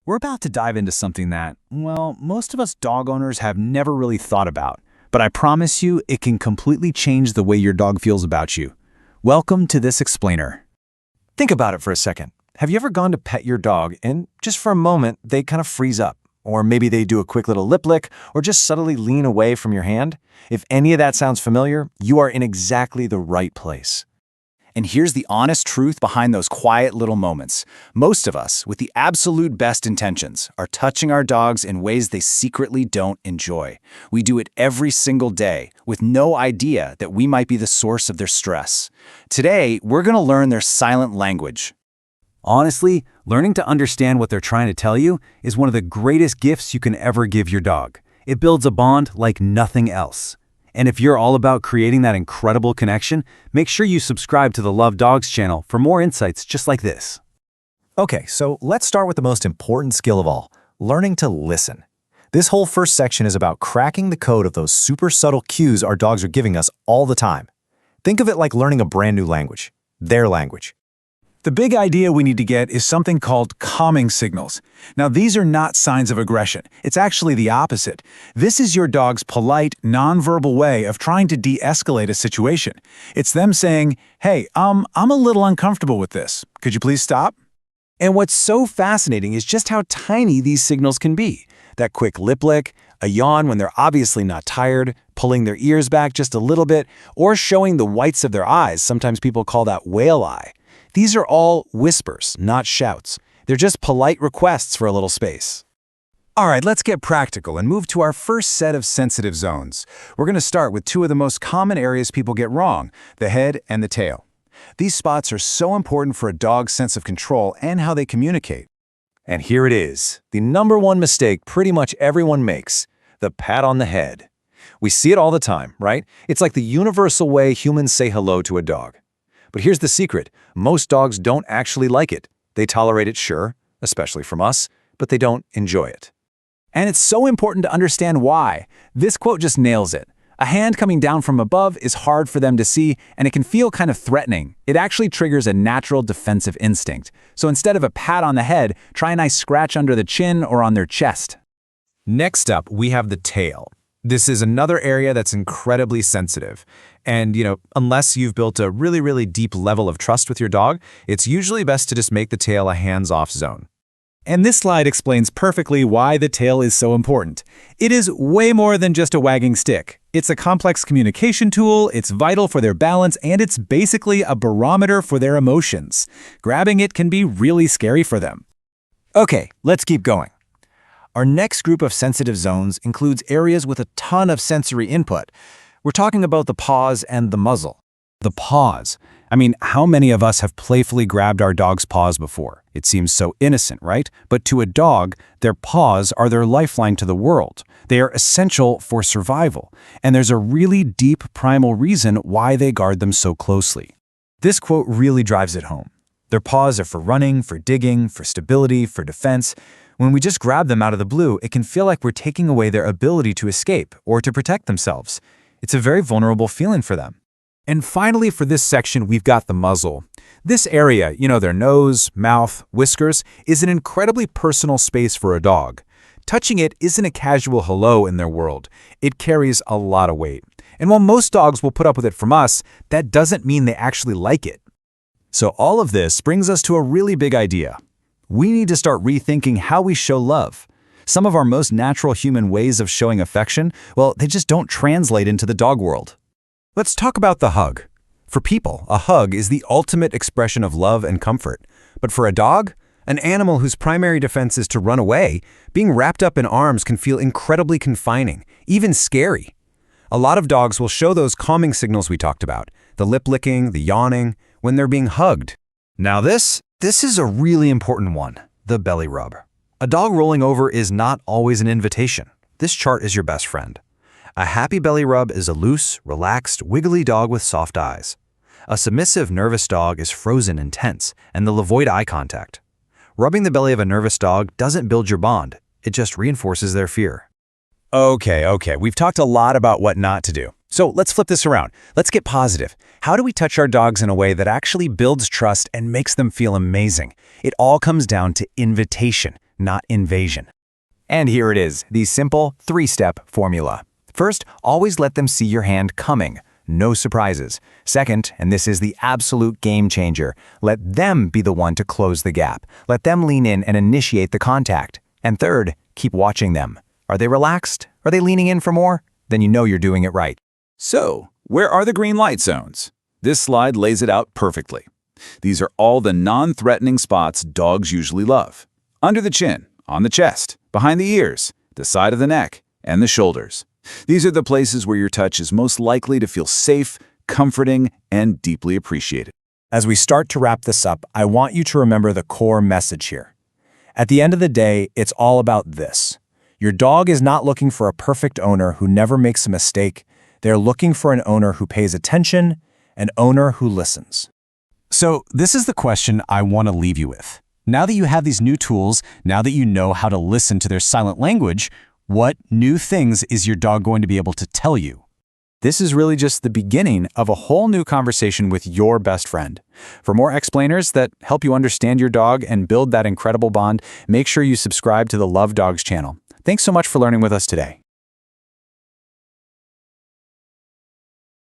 We're about to dive into something that, well, most of us dog owners have never really thought about, but I promise you it can completely change the way your dog feels about you. Welcome to this explainer. Think about it for a second. Have you ever gone to pet your dog and just for a moment they kind of freeze up? Or maybe they do a quick little lip lick or just subtly lean away from your hand? If any of that sounds familiar, you are in exactly the right place. And here's the honest truth behind those quiet little moments. Most of us, with the absolute best intentions, are touching our dogs in ways they secretly don't enjoy. We do it every single day, with no idea that we might be the source of their stress. Today, we're going to learn their silent language. Honestly, learning to understand what they're trying to tell you is one of the greatest gifts you can ever give your dog. It builds a bond like nothing else. And if you're all about creating that incredible connection, make sure you subscribe to the Love Dogs channel for more insights just like this. Okay, so let's start with the most important skill of all, learning to listen. This whole first section is about cracking the code of those super subtle cues our dogs are giving us all the time. Think of it like learning a brand new language, their language. The big idea we need to get is something called calming signals. Now, these are not signs of aggression. It's actually the opposite. This is your dog's polite, nonverbal way of trying to de-escalate a situation. It's them saying, hey, I'm a little uncomfortable with this. Could you please stop? And what's so fascinating is just how tiny these signals can be. That quick lip lick, a yawn when they're obviously not tired, pulling their ears back just a little bit, or showing the whites of their eyes. Sometimes people call that whale eye. These are all whispers, not shouts. They're just polite requests for a little space. All right, let's get practical and move to our first set of sensitive zones. We're going to start with two of the most common areas people get wrong, the head and the tail. These spots are so important for a dog's sense of control and how they communicate. And here it is, the number one mistake pretty much everyone makes, the pat on the head. We see it all the time, right? It's like the universal way humans say hello to a dog. But here's the secret. Most dogs don't actually like it. They tolerate it, sure, especially from us, but they don't enjoy it. And it's so important to understand why. This quote just nails it. A hand coming down from above is hard for them to see, and it can feel kind of threatening. It actually triggers a natural defensive instinct. So instead of a pat on the head, try a nice scratch under the chin or on their chest. Next up, we have the tail. This is another area that's incredibly sensitive. And, unless you've built a really, really deep level of trust with your dog, it's usually best to just make the tail a hands-off zone. And this slide explains perfectly why the tail is so important. It is way more than just a wagging stick. It's a complex communication tool, it's vital for their balance, and it's basically a barometer for their emotions. Grabbing it can be really scary for them. Okay, let's keep going. Our next group of sensitive zones includes areas with a ton of sensory input. We're talking about the paws and the muzzle. The paws. I mean, how many of us have playfully grabbed our dog's paws before? It seems so innocent, right? But to a dog, their paws are their lifeline to the world. They are essential for survival. And there's a really deep primal reason why they guard them so closely. This quote really drives it home. Their paws are for running, for digging, for stability, for defense. When we just grab them out of the blue, it can feel like we're taking away their ability to escape or to protect themselves. It's a very vulnerable feeling for them. And finally, for this section, we've got the muzzle. This area, their nose, mouth, whiskers, is an incredibly personal space for a dog. Touching it isn't a casual hello in their world. It carries a lot of weight. And while most dogs will put up with it from us, that doesn't mean they actually like it. So all of this brings us to a really big idea. We need to start rethinking how we show love. Some of our most natural human ways of showing affection, well, they just don't translate into the dog world. Let's talk about the hug. For people, a hug is the ultimate expression of love and comfort. But for a dog, an animal whose primary defense is to run away, being wrapped up in arms can feel incredibly confining, even scary. A lot of dogs will show those calming signals we talked about, the lip licking, the yawning, when they're being hugged. Now this is a really important one, the belly rub. A dog rolling over is not always an invitation. This chart is your best friend. A happy belly rub is a loose, relaxed, wiggly dog with soft eyes. A submissive, nervous dog is frozen and tense, and they'll avoid eye contact. Rubbing the belly of a nervous dog doesn't build your bond. It just reinforces their fear. Okay, we've talked a lot about what not to do. So let's flip this around. Let's get positive. How do we touch our dogs in a way that actually builds trust and makes them feel amazing? It all comes down to invitation. not invasion. And here it is, the simple 3-step formula. First, always let them see your hand coming. No surprises. Second, and this is the absolute game changer, let them be the one to close the gap. Let them lean in and initiate the contact. And third, keep watching them. Are they relaxed? Are they leaning in for more? Then you know you're doing it right. So, where are the green light zones? This slide lays it out perfectly. These are all the non-threatening spots dogs usually love. Under the chin, on the chest, behind the ears, the side of the neck, and the shoulders. These are the places where your touch is most likely to feel safe, comforting, and deeply appreciated. As we start to wrap this up, I want you to remember the core message here. At the end of the day, it's all about this. Your dog is not looking for a perfect owner who never makes a mistake. They're looking for an owner who pays attention, an owner who listens. So this is the question I want to leave you with. Now that you have these new tools, now that you know how to listen to their silent language, what new things is your dog going to be able to tell you? This is really just the beginning of a whole new conversation with your best friend. For more explainers that help you understand your dog and build that incredible bond, make sure you subscribe to the Love Dogs channel. Thanks so much for learning with us today.